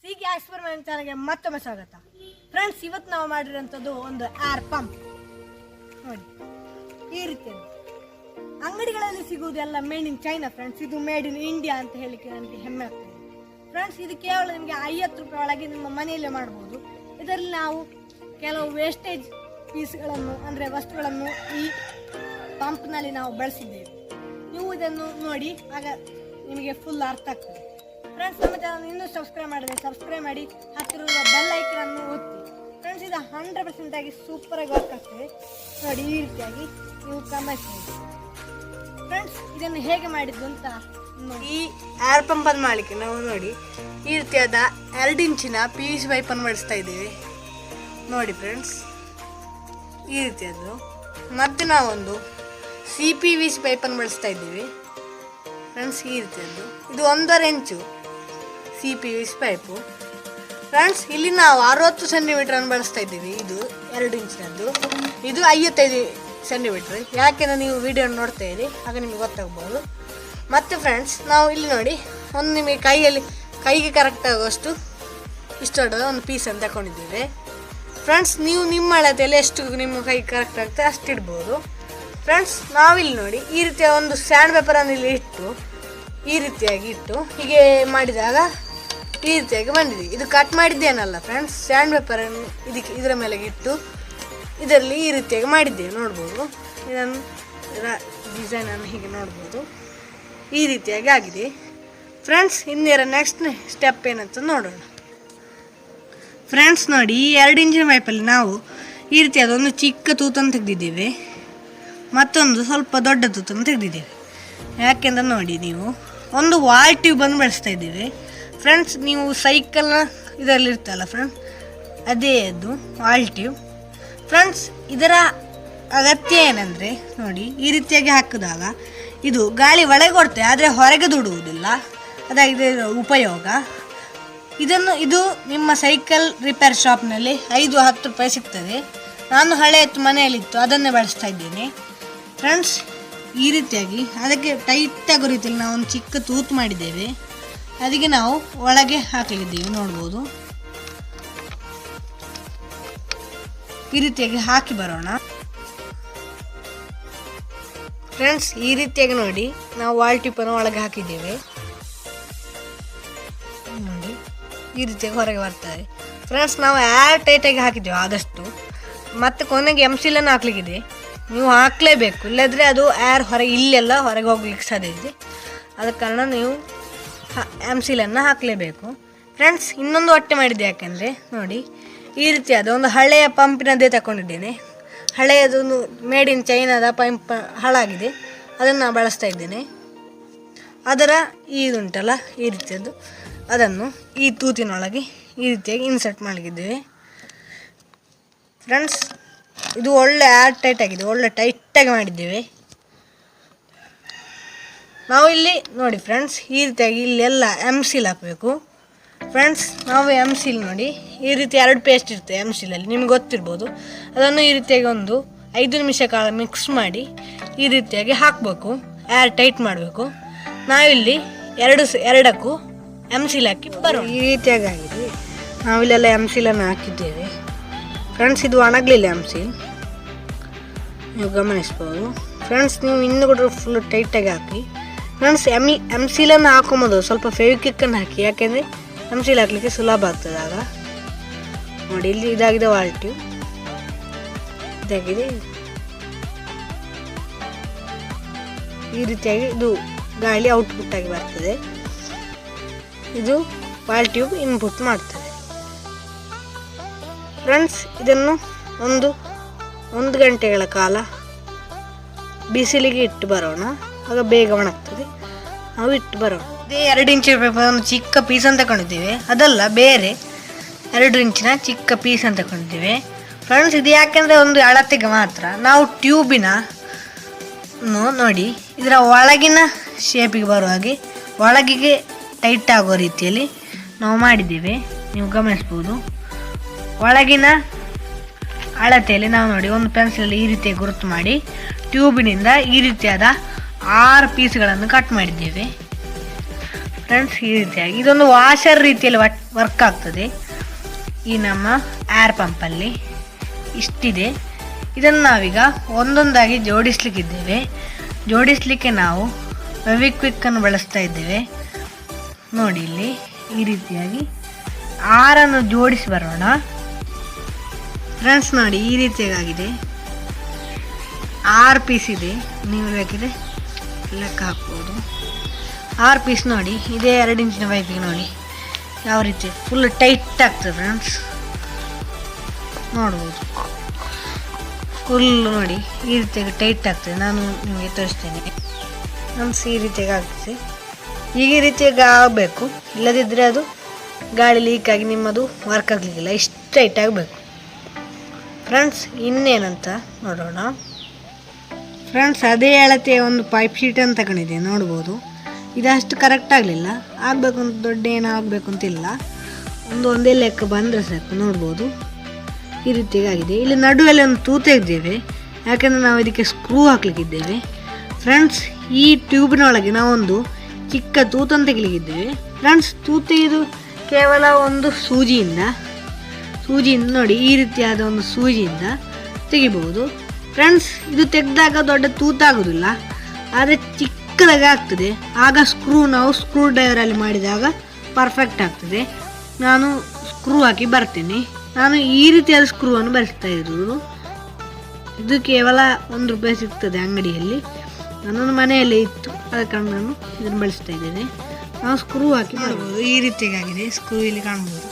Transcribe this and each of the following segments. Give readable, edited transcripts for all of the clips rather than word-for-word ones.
ಸಿಗಿ ಎಕ್ಸ್ಪೆರಿಮೆಂಟ್ ಚಾನಲ್ಗೆ ಮತ್ತೊಮ್ಮೆ ಸ್ವಾಗತ. ಫ್ರೆಂಡ್ಸ್, ಇವತ್ತು ನಾವು ಮಾಡಿರೋಂಥದ್ದು ಒಂದು ಏರ್ ಪಂಪ್. ನೋಡಿ, ಈ ರೀತಿಯಲ್ಲಿ ಅಂಗಡಿಗಳಲ್ಲಿ ಸಿಗುವುದೆಲ್ಲ ಮೇಡ್ ಇನ್ ಚೈನಾ ಫ್ರೆಂಡ್ಸ್. ಇದು ಮೇಡ್ ಇನ್ ಇಂಡಿಯಾ ಅಂತ ಹೇಳಿಕ್ಕೆ ನನಗೆ ಹೆಮ್ಮೆ ಆಗ್ತದೆ ಫ್ರೆಂಡ್ಸ್. ಇದು ಕೇವಲ ನಿಮಗೆ 50 ರೂಪಾಯಿ ಒಳಗೆ ನಿಮ್ಮ ಮನೆಯಲ್ಲೇ ಮಾಡ್ಬೋದು. ಇದರಲ್ಲಿ ನಾವು ಕೆಲವು ವೇಸ್ಟೇಜ್ ಪೀಸ್ಗಳನ್ನು ಅಂದರೆ ವಸ್ತುಗಳನ್ನು ಈ ಪಂಪ್ನಲ್ಲಿ ನಾವು ಬಳಸಿದ್ದೇವೆ. ನೀವು ಇದನ್ನು ನೋಡಿ, ಆಗ ನಿಮಗೆ ಫುಲ್ ಅರ್ಥ ಆಗ್ತದೆ ಫ್ರೆಂಡ್ಸ್. ನಮ್ಮ ಚಾನಲ್ ಇನ್ನೂ ಸಬ್ಸ್ಕ್ರೈಬ್ ಮಾಡಿದ್ರೆ ಸಬ್ಸ್ಕ್ರೈಬ್ ಮಾಡಿ, ಹತ್ತಿರದ ಬೆಲ್ ಐಕನ್ ಅನ್ನು ಒತ್ತಿ ಫ್ರೆಂಡ್ಸ್. ಇದು 100% ಆಗಿ ಸೂಪರ್ ಆಗಿ ವರ್ಕ್ ಆಗ್ತದೆ. ನೋಡಿ, ಈ ರೀತಿಯಾಗಿ ನೀವು ಗಮನಿಸಬಹುದು ಫ್ರೆಂಡ್ಸ್. ಇದನ್ನು ಹೇಗೆ ಮಾಡಿದ್ದು ಅಂತ ಈ ಏರ್ ಪಂಪ್ ಅನ್ನು ಮಾಡಲಿಕ್ಕೆ ನಾವು ನೋಡಿ ಈ ರೀತಿಯಾದ 2 ಇಂಚಿನ PVC ಪೈಪನ್ನು ಮಾಡಿಸ್ತಾ ಇದ್ದೇವೆ. ನೋಡಿ ಫ್ರೆಂಡ್ಸ್, ಈ ರೀತಿಯಾದ್ದು. ಮತ್ತೆ ನಾವೊಂದು CPVC ಪೈಪನ್ನು ಬಳಸ್ತಾ ಇದ್ದೀವಿ ಫ್ರೆಂಡ್ಸ್. ಈ ರೀತಿಯಾದ್ದು ಇದು 1.5 ಇಂಚು CPVC ಪೈಪು ಫ್ರೆಂಡ್ಸ್. ಇಲ್ಲಿ ನಾವು 60 ಸೆಂಟಿಮೀಟರನ್ನು ಬಳಸ್ತಾ ಇದ್ದೀವಿ. ಇದು 2 ಇಂಚಿನದ್ದು, ಇದು 55 ಸೆಂಟಿಮೀಟ್ರ್. ಯಾಕೆಂದರೆ ನೀವು ವಿಡಿಯೋ ನೋಡ್ತಾ ಇರಿ, ಆಗ ನಿಮಗೆ ಗೊತ್ತಾಗ್ಬೋದು. ಮತ್ತು ಫ್ರೆಂಡ್ಸ್, ನಾವು ಇಲ್ಲಿ ನೋಡಿ ಒಂದು ನಿಮಗೆ ಕೈಗೆ ಕರೆಕ್ಟ್ ಆಗುವಷ್ಟು ಇಷ್ಟು ದೊಡ್ಡದ ಒಂದು ಪೀಸನ್ನು ತಗೊಂಡಿದ್ದೇವೆ ಫ್ರೆಂಡ್ಸ್. ನೀವು ನಿಮ್ಮ ಅಳತೆಯಲ್ಲಿ ಎಷ್ಟು ನಿಮ್ಮ ಕೈಗೆ ಕರೆಕ್ಟ್ ಆಗ್ತದೆ ಅಷ್ಟು ಇಡ್ಬೋದು ಫ್ರೆಂಡ್ಸ್. ನಾವಿಲ್ಲಿ ನೋಡಿ ಈ ರೀತಿಯ ಒಂದು ಸ್ಯಾಂಡ್ ಪೇಪರನ್ನು ಇಲ್ಲಿ ಇಟ್ಟು ಈ ರೀತಿಯಾಗಿ ಇಟ್ಟು ಹೀಗೆ ಮಾಡಿದಾಗ ಈ ರೀತಿಯಾಗಿ ಬಂದಿದೆ. ಇದು ಕಟ್ ಮಾಡಿದ್ದೇನಲ್ಲ ಫ್ರೆಂಡ್ಸ್, ಸ್ಯಾಂಡ್ ಪೇಪರನ್ನು ಇದರ ಮೇಲೆ ಇಟ್ಟು ಇದರಲ್ಲಿ ಈ ರೀತಿಯಾಗಿ ಮಾಡಿದ್ದೇವೆ. ನೋಡ್ಬೋದು, ಇದನ್ನು ಡಿಸೈನನ್ನು ಹೀಗೆ ನೋಡ್ಬೋದು. ಈ ರೀತಿಯಾಗಿ ಆಗಿದೆ ಫ್ರೆಂಡ್ಸ್. ಇನ್ನೇರ ನೆಕ್ಸ್ಟ್ ಸ್ಟೆಪ್ ಏನಂತ ನೋಡೋಣ ಫ್ರೆಂಡ್ಸ್. ನೋಡಿ, ಈ 2 ಇಂಚಿನ ಪೈಪಲ್ಲಿ ನಾವು ಈ ರೀತಿಯಾದ ಒಂದು ಚಿಕ್ಕ ತೂತನ್ನು ತೆಗೆದಿದ್ದೇವೆ, ಮತ್ತೊಂದು ಸ್ವಲ್ಪ ದೊಡ್ಡ ತೂತನ್ನು ತೆಗೆದಿದ್ದೇವೆ. ಯಾಕೆಂದ್ರೆ ನೋಡಿ, ನೀವು ಒಂದು ವಾಲ್ ಟ್ಯೂಬನ್ನು ಬಳಸ್ತಾ ಇದ್ದೇವೆ ಫ್ರೆಂಡ್ಸ್. ನೀವು ಸೈಕಲ್ನ ಇದರಲ್ಲಿ ಇರ್ತಲ್ಲ ಫ್ರೆಂಡ್ಸ್, ಅದೇ ಅದು ವಾಲ್ ಟ್ಯೂಬ್ ಫ್ರೆಂಡ್ಸ್. ಇದರ ಅಗತ್ಯ ಏನಂದರೆ ನೋಡಿ, ಈ ರೀತಿಯಾಗಿ ಹಾಕಿದಾಗ ಇದು ಗಾಳಿ ಒಳಗೆ ಕೊಡ್ತೇವೆ, ಆದರೆ ಹೊರಗೆ ದುಡುವುದಿಲ್ಲ. ಅದಾಗಿದೆ ಉಪಯೋಗ. ಇದು ನಿಮ್ಮ ಸೈಕಲ್ ರಿಪೇರ್ ಶಾಪ್ನಲ್ಲಿ 5-10 ರೂಪಾಯಿ ಸಿಗ್ತದೆ. ನಾನು ಹಳೆಯತ್ತು ಮನೆಯಲ್ಲಿತ್ತು, ಅದನ್ನೇ ಬಳಸ್ತಾ ಇದ್ದೇನೆ ಫ್ರೆಂಡ್ಸ್. ಈ ರೀತಿಯಾಗಿ ಅದಕ್ಕೆ ಟೈಟ್ ಆಗೋ ರೀತಿಯಲ್ಲಿ ನಾವು ಒಂದು ಚಿಕ್ಕ ತೂತು ಮಾಡಿದ್ದೇವೆ. ಅದಕ್ಕೆ ನಾವು ಒಳಗೆ ಹಾಕಲಿದ್ದೇವೆ. ನೋಡ್ಬೋದು, ಈ ರೀತಿಯಾಗಿ ಹಾಕಿ ಬರೋಣ ಫ್ರೆಂಡ್ಸ್. ಈ ರೀತಿಯಾಗಿ ನೋಡಿ, ನಾವು ವಾಲ್ ಟ್ಯೂಬನ್ನು ಒಳಗೆ ಹಾಕಿದ್ದೇವೆ. ನೋಡಿ, ಈ ರೀತಿಯಾಗಿ ಹೊರಗೆ ಬರ್ತದೆ ಫ್ರೆಂಡ್ಸ್. ನಾವು ಏರ್ ಟೈಟಾಗಿ ಹಾಕಿದ್ದೇವೆ ಆದಷ್ಟು. ಮತ್ತು ಕೊನೆಗೆ MCಲನ್ನು ಹಾಕ್ಲಿಕ್ಕಿದೆ, ನೀವು ಹಾಕಲೇಬೇಕು, ಇಲ್ಲದ್ರೆ ಅದು ಏರ್ ಹೊರಗೆ ಇಲ್ಲೆಲ್ಲ ಹೊರಗೆ ಹೋಗ್ಲಿಕ್ಕೆ ಸಾಧ್ಯ ಇದೆ. ಆದ ಕಾರಣ ನೀವು MCಲನ್ನು ಹಾಕಲೇಬೇಕು ಫ್ರೆಂಡ್ಸ್. ಇನ್ನೊಂದು ಹೊಟ್ಟೆ ಮಾಡಿದ್ದೆ, ಯಾಕೆಂದರೆ ನೋಡಿ ಈ ರೀತಿಯಾದ ಒಂದು ಹಳೆಯ ಪಂಪಿನದ್ದೇ ತಗೊಂಡಿದ್ದೇನೆ. ಹಳೆಯದೊಂದು ಮೇಡ್ ಇನ್ ಚೈನಾದ ಪಂಪ್ ಹಾಳಾಗಿದೆ, ಅದನ್ನು ನಾನು ಬಳಸ್ತಾ ಇದ್ದೇನೆ. ಅದರ ಇದುಂಟಲ್ಲ ಈ ರೀತಿಯದ್ದು, ಅದನ್ನು ಈ ತೂತಿನೊಳಗೆ ಈ ರೀತಿಯಾಗಿ ಇನ್ಸರ್ಟ್ ಮಾಡಲಿಕ್ಕಿದ್ದೇವೆ ಫ್ರೆಂಡ್ಸ್. ಇದು ಒಳ್ಳೆ ಏರ್ ಟೈಟ್ ಆಗಿದೆ, ಒಳ್ಳೆ ಟೈಟಾಗಿ ಮಾಡಿದ್ದೇವೆ ನಾವು. ಇಲ್ಲಿ ನೋಡಿ ಫ್ರೆಂಡ್ಸ್, ಈ ರೀತಿಯಾಗಿ ಇಲ್ಲೆಲ್ಲ MCಲ್ ಹಾಕಬೇಕು ಫ್ರೆಂಡ್ಸ್. ನಾವು MCಲ್ ನೋಡಿ ಈ ರೀತಿ 2 ಪೇಸ್ಟ್ ಇರ್ತದೆ MCಲಲ್ಲಿ, ನಿಮ್ಗೆ ಗೊತ್ತಿರ್ಬೋದು. ಅದನ್ನು ಈ ರೀತಿಯಾಗಿ ಒಂದು 5 ನಿಮಿಷ ಕಾಲ ಮಿಕ್ಸ್ ಮಾಡಿ ಈ ರೀತಿಯಾಗಿ ಹಾಕಬೇಕು, ಏರ್ ಟೈಟ್ ಮಾಡಬೇಕು. ನಾವಿಲ್ಲಿ ಎರಡಕ್ಕೂ MCಲ್ ಹಾಕಿ ಬರೋಣ. ಈ ರೀತಿಯಾಗಿ ಆಗಿದೆ. ನಾವಿಲ್ಲೆಲ್ಲ MCಲನ್ನು ಹಾಕಿದ್ದೇವೆ ಫ್ರೆಂಡ್ಸ್. ಇದು ಒಣಗಲಿಲ್ಲ MC, ನೀವು ಗಮನಿಸ್ಬೋದು ಫ್ರೆಂಡ್ಸ್. ನೀವು ಇನ್ನೂ ಕೂಡ ಫುಲ್ ಟೈಟಾಗಿ ಹಾಕಿ ಫ್ರೆಂಡ್ಸ್. MCಲನ್ನು ಹಾಕೊಂಬೋದು ಸ್ವಲ್ಪ ಫೆವಿಕ್ವಿಕ್ಕನ್ನು ಹಾಕಿ, ಯಾಕೆಂದರೆ MCಲ್ ಹಾಕಲಿಕ್ಕೆ ಸುಲಭ ಆಗ್ತದೆ ಆಗ. ನೋಡಿ, ಇಲ್ಲಿ ಇದಾಗಿದೆ ವಾಲ್ ಟ್ಯೂಬ್, ಇದಾಗಿದೆ. ಈ ರೀತಿಯಾಗಿ ಇದು ಗಾಳಿ ಔಟ್ಪುಟ್ ಆಗಿ ಬರ್ತದೆ. ಇದು ವಾಲ್ ಟ್ಯೂಬ್ ಇನ್ಪುಟ್ ಮಾಡ್ತದೆ ಫ್ರೆಂಡ್ಸ್. ಇದನ್ನು ಒಂದು ಗಂಟೆಗಳ ಕಾಲ ಬಿಸಿಲಿಗೆ ಇಟ್ಟು ಬರೋಣ, ಆಗ ಬೇಗ ಒಣಗ್ತದೆ. ನಾವು ಇಟ್ಟು ಬರೋಣ. ಇದೇ 2 ಇಂಚಿನ ಪೇಪರ್ ಒಂದು ಚಿಕ್ಕ ಪೀಸನ್ನು ತಗೊಂಡಿದ್ದೇವೆ, ಅದಲ್ಲ ಬೇರೆ 2 ಇಂಚಿನ ಚಿಕ್ಕ ಪೀಸನ್ನು ತಗೊಂಡಿದ್ದೇವೆ ಫ್ರೆಂಡ್ಸ್. ಇದು ಯಾಕೆಂದರೆ ಒಂದು ಅಳತೆಗೆ ಮಾತ್ರ. ನಾವು ಟ್ಯೂಬಿನ ನೋಡಿ ಇದರ ಒಳಗಿನ ಶೇಪಿಗೆ ಬರುವ ಹಾಗೆ ಒಳಗಿಗೆ ಟೈಟ್ ಆಗೋ ರೀತಿಯಲ್ಲಿ ನಾವು ಮಾಡಿದ್ದೇವೆ, ನೀವು ಗಮನಿಸ್ಬೋದು. ಒಳಗಿನ ಅಳತೆಯಲ್ಲಿ ನಾವು ನೋಡಿ ಒಂದು ಪೆನ್ಸಿಲಲ್ಲಿ ಈ ರೀತಿಯ ಗುರುತು ಮಾಡಿ ಟ್ಯೂಬಿನಿಂದ ಈ ರೀತಿಯಾದ 6 ಪೀಸ್ಗಳನ್ನು ಕಟ್ ಮಾಡಿದ್ದೇವೆ ಫ್ರೆಂಡ್ಸ್ ಈ ರೀತಿಯಾಗಿ ಇದೊಂದು ವಾಷರ್ ರೀತಿಯಲ್ಲಿ ವರ್ಕ್ ಆಗ್ತದೆ. ಈ ನಮ್ಮ ಏರ್ ಪಂಪಲ್ಲಿ ಇಷ್ಟಿದೆ. ಇದನ್ನು ನಾವೀಗ ಒಂದೊಂದಾಗಿ ಜೋಡಿಸಲಿಕ್ಕೆ ನಾವು ಫೆವಿಕ್ವಿಕ್ಕನ್ನು ಬಳಸ್ತಾ ಇದ್ದೇವೆ. ನೋಡಿ ಇಲ್ಲಿ ಈ ರೀತಿಯಾಗಿ 6 ಜೋಡಿಸಿ ಬರೋಣ. ಫ್ರೆಂಡ್ಸ್ ನೋಡಿ ಈ ರೀತಿಯಾಗಿದೆ. 6 ಪೀಸ್ ಇದೆ, ನೀವು ಬೇಕಿದ್ರೆ ಲೆಕ್ಕ ಹಾಕ್ಬೋದು. 6 ಪೀಸ್ ನೋಡಿ. ಇದೇ 2 ಇಂಚಿನ ಪೈಪಿಗೆ ನೋಡಿ ಯಾವ ರೀತಿ ಫುಲ್ ಟೈಟ್ ಆಗ್ತದೆ ಫ್ರೆಂಡ್ಸ್, ನೋಡ್ಬೋದು. ಫುಲ್ ನೋಡಿ ಈ ರೀತಿಯಾಗಿ ಟೈಟ್ ಆಗ್ತದೆ. ನಾನು ನಿಮಗೆ ತೋರಿಸ್ತೇನೆ. ಫ್ರೆಂಡ್ಸ್ ಈ ರೀತಿಯಾಗಿ ಆಗ್ತದೆ. ಈಗ ಈ ರೀತಿಯಾಗಿ ಆಗಬೇಕು, ಇಲ್ಲದಿದ್ದರೆ ಅದು ಗಾಳಿ ಲೀಕ್ ಆಗಿ ನಿಮ್ಮದು ವರ್ಕ್ ಆಗಲಿಕ್ಕಿಲ್ಲ. ಇಷ್ಟು ಟೈಟ್ ಆಗಬೇಕು ಫ್ರೆಂಡ್ಸ್. ಇನ್ನೇನಂತ ನೋಡೋಣ. ಫ್ರೆಂಡ್ಸ್ ಅದೇ ಅಳತೆಯ ಒಂದು ಪೈಪ್ ಶೀಟನ್ನು ತಗೊಂಡಿದ್ದೆ, ನೋಡ್ಬೋದು. ಇದಷ್ಟು ಕರೆಕ್ಟ್ ಆಗಲಿಲ್ಲ, ಆಗಬೇಕು ಅಂತ ದೊಡ್ಡ ಏನೋ ಆಗಬೇಕು ಅಂತಿಲ್ಲ, ಒಂದೇ ಲೆಕ್ಕ ಬಂದರೆ ಸಾಕು. ನೋಡ್ಬೋದು ಈ ರೀತಿಯಾಗಿ ಆಗಿದೆ. ಇಲ್ಲಿ ನಡುವಲ್ಲಿ ಒಂದು ತೂತು ತೆಗೆದಿದ್ದೇವೆ, ಯಾಕೆಂದರೆ ನಾವು ಇದಕ್ಕೆ ಸ್ಕ್ರೂ ಹಾಕ್ಲಿಕ್ಕಿದ್ದೇವೆ. ಫ್ರೆಂಡ್ಸ್ ಈ ಟ್ಯೂಬ್ನ ಒಳಗೆ ನಾವೊಂದು ಚಿಕ್ಕ ತೂತನ್ನು ತೆಗಿಲಿಕ್ಕಿದ್ದೇವೆ. ಫ್ರೆಂಡ್ಸ್ ತೂತು ತೆಗೆದು ಕೇವಲ ಒಂದು ಸೂಜಿಯಿಂದ ನೋಡಿ ಈ ರೀತಿಯಾದ ಒಂದು ಸೂಜಿಯಿಂದ ತೆಗಿಬಹುದು. ಫ್ರೆಂಡ್ಸ್ ಇದು ತೆಗೆದಾಗ ದೊಡ್ಡ ತೂತಾಗೋದಿಲ್ಲ, ಆದರೆ ಚಿಕ್ಕದಾಗಿ ಆಗ್ತದೆ. ಆಗ ನಾವು ಸ್ಕ್ರೂ ಡ್ರೈವರಲ್ಲಿ ಮಾಡಿದಾಗ ಪರ್ಫೆಕ್ಟ್ ಆಗ್ತದೆ. ನಾನು ಸ್ಕ್ರೂ ಹಾಕಿ ಬರ್ತೇನೆ. ನಾನು ಈ ರೀತಿಯಾದ ಸ್ಕ್ರೂವನ್ನು ಬಳಸ್ತಾ ಇರೋದು. ಇದು ಕೇವಲ ₹1 ಸಿಗ್ತದೆ ಅಂಗಡಿಯಲ್ಲಿ. ನನ್ನೊಂದು ಮನೆಯಲ್ಲೇ ಇತ್ತು, ಅದಕ್ಕೆ ನಾನು ಇದನ್ನು ಬಳಸ್ತಾ ಇದ್ದೇನೆ. ನಾವು ಸ್ಕ್ರೂ ಹಾಕಿ ಮಾಡ್ಬೋದು. ಈ ರೀತಿಯಾಗಿದೆ ಸ್ಕ್ರೂ, ಇಲ್ಲಿ ಕಾಣ್ಬೋದು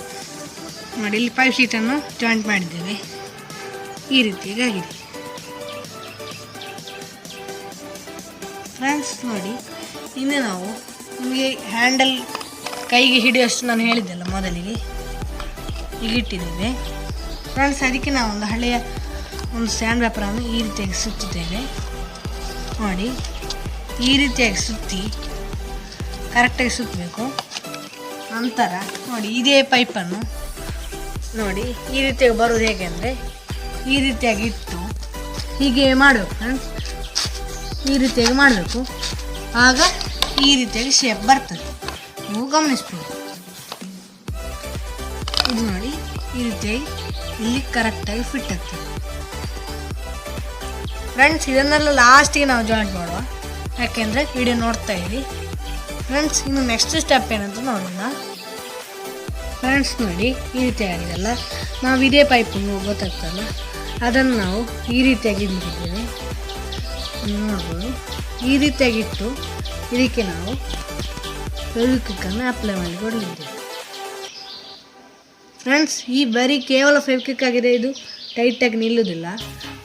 ನೋಡಿ. ಇಲ್ಲಿ ಪೈಪ್ ಶೀಟನ್ನು ಜಾಯಿಂಟ್ ಮಾಡಿದ್ದೇವೆ, ಈ ರೀತಿಯಾಗಿ ಆಗಿದೆ. ಫ್ರೆಂಡ್ಸ್ ನೋಡಿ, ಇನ್ನು ನಾವು ನಿಮಗೆ ಹ್ಯಾಂಡಲ್ ಕೈಗೆ ಹಿಡಿಯೋಷ್ಟು ನಾನು ಹೇಳಿದ್ದೆಲ್ಲ ಮೊದಲಿಗೆ, ಈಗ ಇಟ್ಟಿದ್ದೇವೆ. ಫ್ರೆಂಡ್ಸ್ ಅದಕ್ಕೆ ನಾವು ಒಂದು ಹಳೆಯ ಸ್ಟ್ಯಾಂಡ್ ಪೇಪರನ್ನು ಈ ರೀತಿಯಾಗಿ ಸುತ್ತುತ್ತೇವೆ. ನೋಡಿ ಈ ರೀತಿಯಾಗಿ ಸುತ್ತಿ ಕರೆಕ್ಟಾಗಿ ಸುತ್ತಬೇಕು. ನಂತರ ನೋಡಿ ಇದೇ ಪೈಪನ್ನು ನೋಡಿ ಈ ರೀತಿಯಾಗಿ ಬರೋದು ಹೇಗೆ ಅಂದರೆ ಈ ರೀತಿಯಾಗಿ ಇಟ್ಟು ಹೀಗೆ ಮಾಡಬೇಕು ಫ್ರೆಂಡ್ಸ್. ಈ ರೀತಿಯಾಗಿ ಮಾಡಬೇಕು, ಆಗ ಈ ರೀತಿಯಾಗಿ ಶೇಪ್ ಬರ್ತದೆ. ನೀವು ಗಮನಿಸ್ಬೋದು. ಇದು ನೋಡಿ ಈ ರೀತಿಯಾಗಿ ಇಲ್ಲಿ ಕರೆಕ್ಟಾಗಿ ಫಿಟ್ ಆಗ್ತದೆ. ಫ್ರೆಂಡ್ಸ್ ಇದನ್ನೆಲ್ಲ ಲಾಸ್ಟಿಗೆ ನಾವು ಜಾಯಿಂಟ್ ಮಾಡುವ, ಯಾಕೆಂದರೆ ವಿಡಿಯೋ ನೋಡ್ತಾ ಇರಿ. ಫ್ರೆಂಡ್ಸ್ ಇನ್ನು ನೆಕ್ಸ್ಟ್ ಸ್ಟೆಪ್ ಏನಂತ ನೋಡೋಣ. ಫ್ರೆಂಡ್ಸ್ ನೋಡಿ ಈ ರೀತಿಯಾಗಿದೆಲ್ಲ, ನಾವು ಇದೇ ಪೈಪನ್ನು ಗೊತ್ತಾಗ್ತಲ್ಲ ಅದನ್ನು ನಾವು ಈ ರೀತಿಯಾಗಿ ಇಟ್ಟಿದ್ದೇವೆ, ನೋಡ್ಬೋದು. ಈ ರೀತಿಯಾಗಿಟ್ಟು ಇದಕ್ಕೆ ನಾವು ಫೆವಿಕ್ವಿಕ್ಕನ್ನು ಅಪ್ಲೈ ಮಾಡಿ ಕೊಡಲಿದ್ದೇವೆ. ಫ್ರೆಂಡ್ಸ್ ಈ ಬರೀ ಕೇವಲ ಫೆವಿಕ್ವಿಕ್ ಆಗಿದೆ, ಇದು ಟೈಟಾಗಿ ನಿಲ್ಲುವುದಿಲ್ಲ.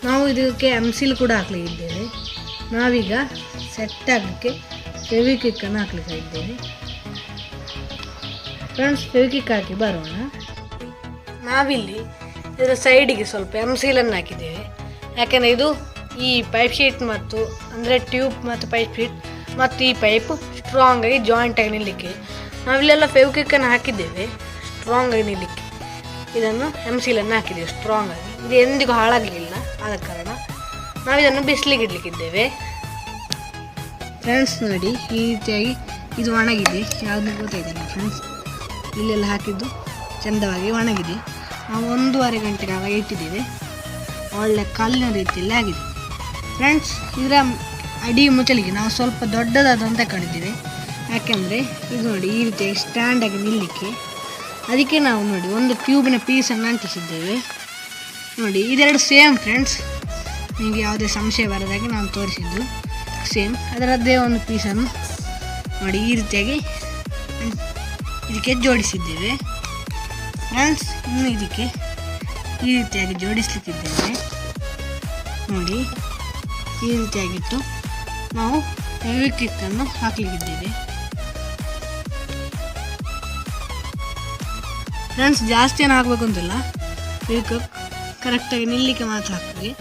ನಾವು ಇದಕ್ಕೆ ಎಂಸಿಲ್ ಕೂಡ ಹಾಕ್ಲಿಕ್ಕಿದ್ದೇವೆ. ನಾವೀಗ ಸೆಟ್ ಆಗಲಿಕ್ಕೆ ಫೆವಿಕ್ವಿಕ್ಕನ್ನು ಹಾಕ್ಲಿಕ್ಕೆ ಇದ್ದೇವೆ. ಫ್ರೆಂಡ್ಸ್ ಫೆವಿಕ್ವಿಕ್ ಹಾಕಿ ಬರೋಣ. ನಾವಿಲ್ಲಿ ಇದರ ಸೈಡಿಗೆ ಸ್ವಲ್ಪ ಎಂಸಿಲನ್ನು ಹಾಕಿದ್ದೇವೆ, ಯಾಕೆಂದರೆ ಇದು ಈ ಪೈಪ್ ಶೀಟ್ ಮತ್ತು ಅಂದರೆ ಟ್ಯೂಬ್ ಮತ್ತು ಪೈಪ್ ಶೀಟ್ ಮತ್ತು ಈ ಪೈಪ್ ಸ್ಟ್ರಾಂಗಾಗಿ ಜಾಯಿಂಟಾಗಿ ನಿಲ್ಲಲಿಕ್ಕೆ ನಾವಿಲ್ಲೆಲ್ಲ ಫೆವಿಕ್ವಿಕ್ಕನ್ನು ಹಾಕಿದ್ದೇವೆ ಸ್ಟ್ರಾಂಗಾಗಿ ನಿಲ್ಲಲಿಕ್ಕೆ. ಇದನ್ನು ಎಂಸಿಲನ್ನು ಹಾಕಿದ್ದೇವೆ ಸ್ಟ್ರಾಂಗಾಗಿ. ಇದು ಎಂದಿಗೂ ಹಾಳಾಗಲಿಲ್ಲ, ಆದ ಕಾರಣ ನಾವಿದನ್ನು ಬಿಸಿಲಿಗೆ ಇಡಲಿಕ್ಕಿದ್ದೇವೆ. ಫ್ರೆಂಡ್ಸ್ ನೋಡಿ ಈ ರೀತಿಯಾಗಿ ಇದು ಒಣಗಿದೆ, ಯಾವುದೂ ಗೊತ್ತಾಯಿಲ್ಲ ಫ್ರೆಂಡ್ಸ್. ಇಲ್ಲೆಲ್ಲ ಹಾಕಿದ್ದು ಚೆಂದವಾಗಿ ಒಣಗಿದೆ. ನಾವು 1.5 ಗಂಟೆ ಆಗ ಇಟ್ಟಿದ್ದೇವೆ, ಒಳ್ಳೆ ಕಲ್ಲಿನ ರೀತಿಯಲ್ಲಿ ಆಗಿದೆ. ಫ್ರೆಂಡ್ಸ್ ಇದರ ಅಡಿ ಮುಚ್ಚಲಿಗೆ ನಾವು ಸ್ವಲ್ಪ ದೊಡ್ಡದಾದಂತ ತಗೊಂಡಿದ್ದೇವೆ, ಯಾಕೆಂದರೆ ಇದು ನೋಡಿ ಈ ರೀತಿಯಾಗಿ ಸ್ಟ್ಯಾಂಡಾಗಿ ನಿಲ್ಲಲಿಕ್ಕೆ. ಅದಕ್ಕೆ ನಾವು ನೋಡಿ ಒಂದು ಟ್ಯೂಬಿನ ಪೀಸನ್ನು ಅಂಟಿಸಿದ್ದೇವೆ. ನೋಡಿ ಇದೆರಡು ಸೇಮ್ ಫ್ರೆಂಡ್ಸ್, ನಿಮಗೆ ಯಾವುದೇ ಸಂಶಯ ಬರದಾಗೆ ನಾನು ತೋರಿಸಿದ್ದು ಸೇಮ್. ಅದರದ್ದೇ ಒಂದು ಪೀಸನ್ನು ನೋಡಿ ಈ ರೀತಿಯಾಗಿ ಇದಕ್ಕೆ ಜೋಡಿಸಿದ್ದೇವೆ. ಫ್ರೆಂಡ್ಸ್ ಇನ್ನು ಇದಕ್ಕೆ ಈ ರೀತಿಯಾಗಿ ಜೋಡಿಸಲಿಕ್ಕಿದ್ದೇವೆ. ನೋಡಿ ಈ ರೀತಿಯಾಗಿಟ್ಟು ನಾವು ಫೆವಿಕ್ವಿಕ್ಕನ್ನು ಹಾಕಲಿಕ್ಕಿದ್ದೇವೆ. ಫ್ರೆಂಡ್ಸ್ ಜಾಸ್ತಿ ಏನು ಹಾಕಬೇಕು ಅಂತಿಲ್ಲ, ಫೆವಿಕ್ವಿಕ್ ಕರೆಕ್ಟಾಗಿ ನಿಲ್ಲಲಿಕ್ಕೆ ಮಾತ್ರ ಹಾಕ್ತೀವಿ.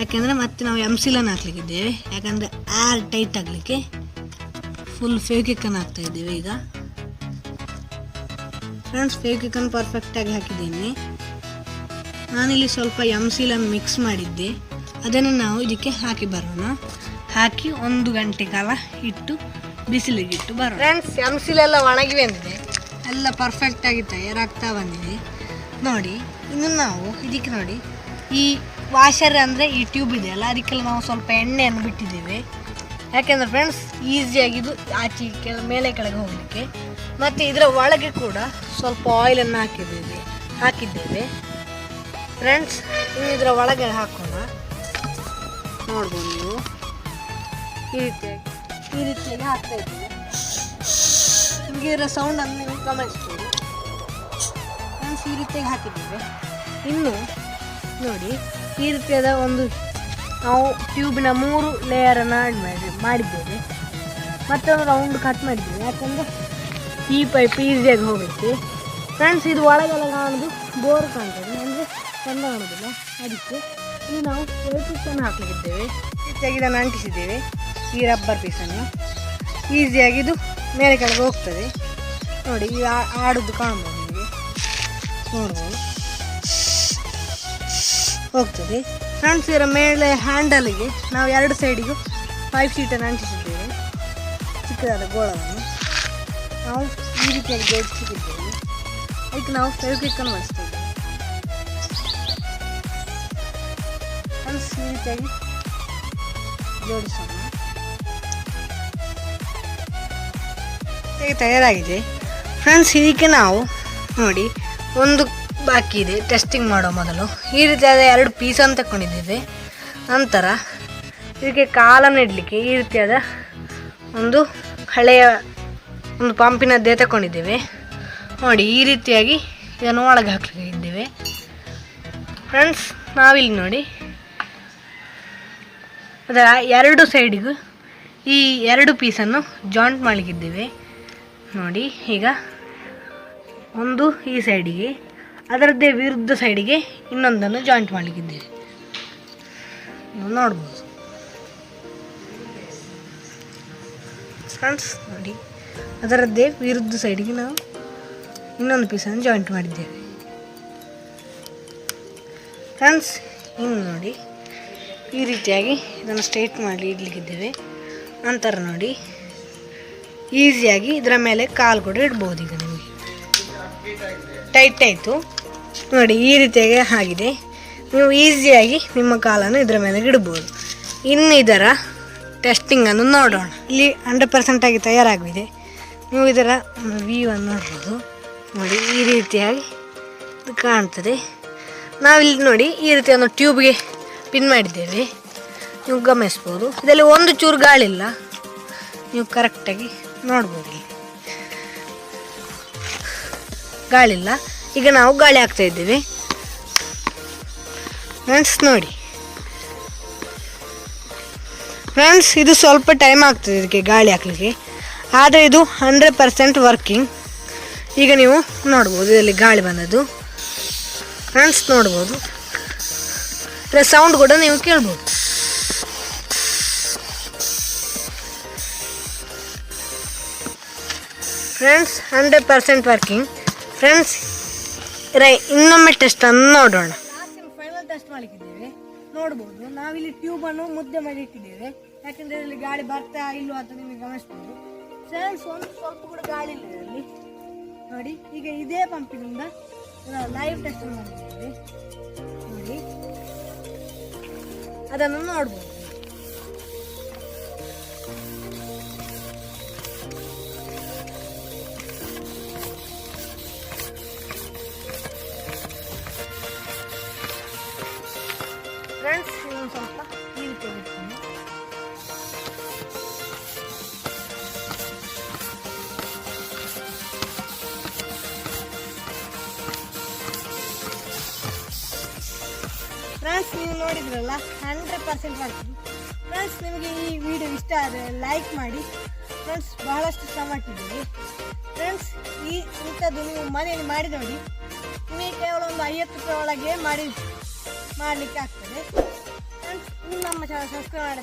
ಯಾಕೆಂದರೆ ಮತ್ತೆ ನಾವು ಎಂಸಿಲನ್ನು ಹಾಕ್ಲಿಕ್ಕಿದ್ದೇವೆ, ಯಾಕಂದರೆ ಏರ್ ಟೈಟ್ ಆಗಲಿಕ್ಕೆ ಫುಲ್ ಫೆವಿಕ್ವಿಕ್ಕನ್ನು ಹಾಕ್ತಾ ಇದ್ದೇವೆ ಈಗ. ಫ್ರೆಂಡ್ಸ್ ಫೆವಿಕ್ವಿಕ್ಕನ್ನು ಪರ್ಫೆಕ್ಟಾಗಿ ಹಾಕಿದ್ದೇನೆ. ನಾನಿಲ್ಲಿ ಸ್ವಲ್ಪ ಎಂಸಿಲನ್ನು ಮಿಕ್ಸ್ ಮಾಡಿದ್ದೆ, ಅದನ್ನು ನಾವು ಇದಕ್ಕೆ ಹಾಕಿ ಬರೋಣ. ಹಾಕಿ 1 ಗಂಟೆ ಕಾಲ ಇಟ್ಟು ಬಿಸಿಲಿಗಿಟ್ಟು ಬರೋಣ. ಫ್ರೆಂಡ್ಸ್ ಎಂಸಿಲೆಲ್ಲ ಒಣಗಿ ಬಂದಿದೆ, ಎಲ್ಲ ಪರ್ಫೆಕ್ಟಾಗಿ ತಯಾರಾಗ್ತಾ ಬಂದಿದೆ ನೋಡಿ. ಇನ್ನು ನಾವು ಇದಕ್ಕೆ ನೋಡಿ ಈ ವಾಷರ್ ಅಂದರೆ ಈ ಟ್ಯೂಬ್ ಇದೆಯಲ್ಲ, ಅದಕ್ಕೆಲ್ಲ ನಾವು ಸ್ವಲ್ಪ ಎಣ್ಣೆಯನ್ನು ಬಿಟ್ಟಿದ್ದೇವೆ. ಯಾಕೆಂದರೆ ಫ್ರೆಂಡ್ಸ್ ಈಸಿಯಾಗಿದ್ದು ಆಚೆ ಮೇಲೆ ಕೆಳಗೆ ಹೋಗಲಿಕ್ಕೆ. ಮತ್ತು ಇದರ ಒಳಗೆ ಕೂಡ ಸ್ವಲ್ಪ ಆಯಿಲನ್ನು ಹಾಕಿದ್ದೇವೆ ಫ್ರೆಂಡ್ಸ್. ಇನ್ನು ಇದರ ಒಳಗೆ ಹಾಕೋಣ. ನೋಡ್ಬೋದು ನೀವು ಈ ರೀತಿಯಾಗಿ ಹಾಕ್ತಾ ಇದ್ದೀವಿ. ನಿಮಗೆ ಇದರ ಸೌಂಡನ್ನು ನೀವು ಗಮನಿಸ್ಬೋದು ಫ್ರೆಂಡ್ಸ್. ಈ ರೀತಿಯಾಗಿ ಹಾಕಿದ್ದೇವೆ. ಇನ್ನು ನೋಡಿ ಈ ರೀತಿಯಾದ ಒಂದು ನಾವು ಟ್ಯೂಬಿನ 3 ಲೇಯರನ್ನು ಮಾಡಿದ್ದೇವೆ. ಮತ್ತೊಂದು ರೌಂಡ್ ಕಟ್ ಮಾಡಿದ್ದೇವೆ, ಯಾಕಂದರೆ ಈ ಪೈಪ್ ಈಸಿಯಾಗಿ ಹೋಗುತ್ತೆ ಫ್ರೆಂಡ್ಸ್. ಇದು ಒಳಗೆಲ್ಲ ಕಾಣೋದು ಬೋರ್ ಕಾಣ್ತದೆ, ಅಂದರೆ ಚೆಂದ ಕಾಣೋದಿಲ್ಲ. ಅದಕ್ಕೆ ಇದು ನಾವು ಪೀಸನ್ನು ಹಾಕಲಿಕ್ಕಿದ್ದೇವೆ. ರೀತಿಯಾಗಿ ಇದನ್ನು ಅಂಟಿಸಿದ್ದೇವೆ, ಈ ರಬ್ಬರ್ ಪೀಸನ್ನು. ಈಸಿಯಾಗಿ ಇದು ಮೇಲೆ ಕೆಳಗೆ ಹೋಗ್ತದೆ ನೋಡಿ. ಈ ಆಡೋದು ಕಾಣ್ಬೋದು ನಿಮಗೆ, ನೋಡ್ಬೋದು ಹೋಗ್ತದೆ ಫ್ರೆಂಡ್ಸ್. ಇದರ ಮೇಲೆ ಹ್ಯಾಂಡಲಿಗೆ ನಾವು 2 ಸೈಡಿಗೂ 5 ಶೀಟನ್ನು ಅಂಟಿಸಿದ್ದೇವೆ. ಚಿಕ್ಕದಾದ ಗೋಳವನ್ನು ನಾವು ಈ ರೀತಿಯಾಗಿ ಜೋಡಿಸಿದ್ದೇವೆ. ಅದಕ್ಕೆ ನಾವು ಫೆವಿಕ್ವಿಕ್ಕನ್ನು ಬಳಸ್ತಾ ಇದ್ದೇವೆ ಫ್ರೆಂಡ್ಸ್. ಈ ರೀತಿಯಾಗಿ ಜೋಡಿಸೋಣ. ತಯಾರಾಗಿದೆ ಫ್ರೆಂಡ್ಸ್. ಇದಕ್ಕೆ ನಾವು ನೋಡಿ ಒಂದು ಬಾಕಿ ಇದೆ ಟೆಸ್ಟಿಂಗ್ ಮಾಡೋ ಮೊದಲು. ಈ ರೀತಿಯಾದ 2 ಪೀಸನ್ನು ತಗೊಂಡಿದ್ದೇವೆ. ನಂತರ ಇದಕ್ಕೆ ಕಾಲನ್ನು ಇಡಲಿಕ್ಕೆ ಈ ರೀತಿಯಾದ ಒಂದು ಹಳೆಯ ಒಂದು ಪಂಪಿನದ್ದೇ ತಗೊಂಡಿದ್ದೇವೆ ನೋಡಿ. ಈ ರೀತಿಯಾಗಿ ಇದನ್ನು ಒಳಗೆ ಹಾಕಲಿದ್ದೇವೆ ಫ್ರೆಂಡ್ಸ್. ನಾವಿಲ್ಲಿ ನೋಡಿ ಅದರ 2 ಸೈಡಿಗೂ ಈ 2 ಪೀಸನ್ನು ಜಾಯಿಂಟ್ ಮಾಡಲಿಕ್ಕಿದ್ದೇವೆ ನೋಡಿ. ಈಗ ಒಂದು ಈ ಸೈಡಿಗೆ, ಅದರದ್ದೇ ವಿರುದ್ಧ ಸೈಡಿಗೆ ಇನ್ನೊಂದನ್ನು ಜಾಯಿಂಟ್ ಮಾಡಲಿಕ್ಕಿದ್ದೇವೆ. ನೀವು ನೋಡ್ಬೋದು ಫ್ರೆಂಡ್ಸ್. ನೋಡಿ ಅದರದ್ದೇ ವಿರುದ್ಧ ಸೈಡಿಗೆ ನಾವು ಇನ್ನೊಂದು ಪೀಸನ್ನು ಜಾಯಿಂಟ್ ಮಾಡಿದ್ದೇವೆ ಫ್ರೆಂಡ್ಸ್. ಇನ್ನು ನೋಡಿ ಈ ರೀತಿಯಾಗಿ ಇದನ್ನು ಸ್ಟ್ರೈಟ್ ಮಾಡಿ ಇಡಲಿಕ್ಕಿದ್ದೇವೆ. ನಂತರ ನೋಡಿ ಈಸಿಯಾಗಿ ಇದರ ಮೇಲೆ ಕಾಲು ಕೂಡ ಇಡ್ಬೋದು. ಈಗ ನಿಮಗೆ ಟೈಟ್ ಆಯಿತು ನೋಡಿ, ಈ ರೀತಿಯಾಗಿ ಆಗಿದೆ. ನೀವು ಈಸಿಯಾಗಿ ನಿಮ್ಮ ಕಾಲನ್ನು ಇದರ ಮೇಲೆ ಇಡ್ಬೋದು. ಇನ್ನು ಇದರ ಟೆಸ್ಟಿಂಗನ್ನು ನೋಡೋಣ. ಇಲ್ಲಿ 100% ಆಗಿ ತಯಾರಾಗಿದೆ. ನೀವು ಇದರ ವ್ಯೂವನ್ನು ನೋಡ್ಬೋದು ನೋಡಿ. ಈ ರೀತಿಯಾಗಿ ಇದು ಕಾಣ್ತದೆ. ನಾವಿಲ್ಲಿ ನೋಡಿ ಈ ರೀತಿ ಒಂದು ಟ್ಯೂಬ್ಗೆ ಪಿನ್ ಮಾಡಿದ್ದೇವೆ, ನೀವು ಗಮನಿಸ್ಬೋದು. ಇದರಲ್ಲಿ ಒಂದು ಚೂರು ಗಾಳಿ ಇಲ್ಲ, ನೀವು ಕರೆಕ್ಟಾಗಿ ನೋಡ್ಬೋದು. ಇಲ್ಲಿ ಗಾಳಿಲ್ಲ. ಈಗ ನಾವು ಗಾಳಿ ಹಾಕ್ತಾ ಇದ್ದೇವೆ ಫ್ರೆಂಡ್ಸ್. ನೋಡಿ ಫ್ರೆಂಡ್ಸ್, ಇದು ಸ್ವಲ್ಪ ಟೈಮ್ ಆಗ್ತದೆ ಇದಕ್ಕೆ ಗಾಳಿ ಹಾಕಲಿಕ್ಕೆ, ಆದರೆ ಇದು 100% ವರ್ಕಿಂಗ್. ಈಗ ನೀವು ನೋಡ್ಬೋದು ಇದರಲ್ಲಿ ಗಾಳಿ ಬಂದದ್ದು ಫ್ರೆಂಡ್ಸ್, ನೋಡ್ಬೋದು. ಇದರ ಸೌಂಡ್ ಕೂಡ ನೀವು ಕೇಳ್ಬೋದು. Friends 100% working friends. ಇನ್ನೊಮ್ಮೆ ಟೆಸ್ಟನ್ನು ನೋಡೋಣ. ಫೈನಲ್ ಟೆಸ್ಟ್ ಮಾಡಲಿಕ್ಕಿದ್ದೇವೆ, ನೋಡ್ಬೋದು. ನಾವಿಲ್ಲಿ ಟ್ಯೂಬನ್ನು ಮುದ್ದೆ ಮಾಡಿ ಇಟ್ಟಿದ್ದೇವೆ, ಯಾಕೆಂದರೆ ಇದರಲ್ಲಿ ಗಾಳಿ ಬರ್ತಾ ಇಲ್ಲೋ ಅಂತ ನಿಮಗೆ ಗಮನಿಸ್ಬೋದು ಫ್ರೆಂಡ್ಸ್. ಒಂದು ಸ್ವಲ್ಪ ಕೂಡ ಗಾಳಿ ಇಲ್ಲ ಇದರಲ್ಲಿ ನೋಡಿ. ಈಗ ಇದೇ ಪಂಪಿನಿಂದ ಲೈವ್ ಟೆಸ್ಟ್ ಮಾಡಿದ್ದೇವೆ ನೋಡಿ, ಅದನ್ನು ನೋಡ್ಬೋದು. ಫ್ರೆಂಡ್ಸ್ ಇನ್ನೊಂದು ಸ್ವಲ್ಪ ಈ ರೀತಿ ಇಡ್ತೀನಿ. ಫ್ರೆಂಡ್ಸ್ ನೀವು ನೋಡಿದ್ರಲ್ಲ 100% ಮಾಡ್ತೀವಿ ಫ್ರೆಂಡ್ಸ್. ನಿಮಗೆ ಈ ವಿಡಿಯೋ ಇಷ್ಟ ಆದರೆ ಲೈಕ್ ಮಾಡಿ ಫ್ರೆಂಡ್ಸ್. ಬಹಳಷ್ಟು ಶ್ರಮ ಹಾಕಿದ್ದೀವಿ ಫ್ರೆಂಡ್ಸ್. ಇಂಥದ್ದು ನೀವು ಮನೆಯಲ್ಲಿ ಮಾಡಿ ನೋಡಿ, ನಿಮಗೆ ಕೇವಲ ಒಂದು 50 ರೂಪಾಯಿ ಒಳಗೆ ಮಾಡಲಿಕ್ಕೆ ಆಗ್ತದೆ ಫ್ರೆಂಡ್ಸ್. ನಮ್ಮ ಚಾನಲ್ ಸಬ್ಸ್ಕ್ರೈಬ್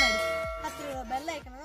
ಮಾಡಿ ಹತ್ತಿರ ಬೆಲ್ ಐಕನ್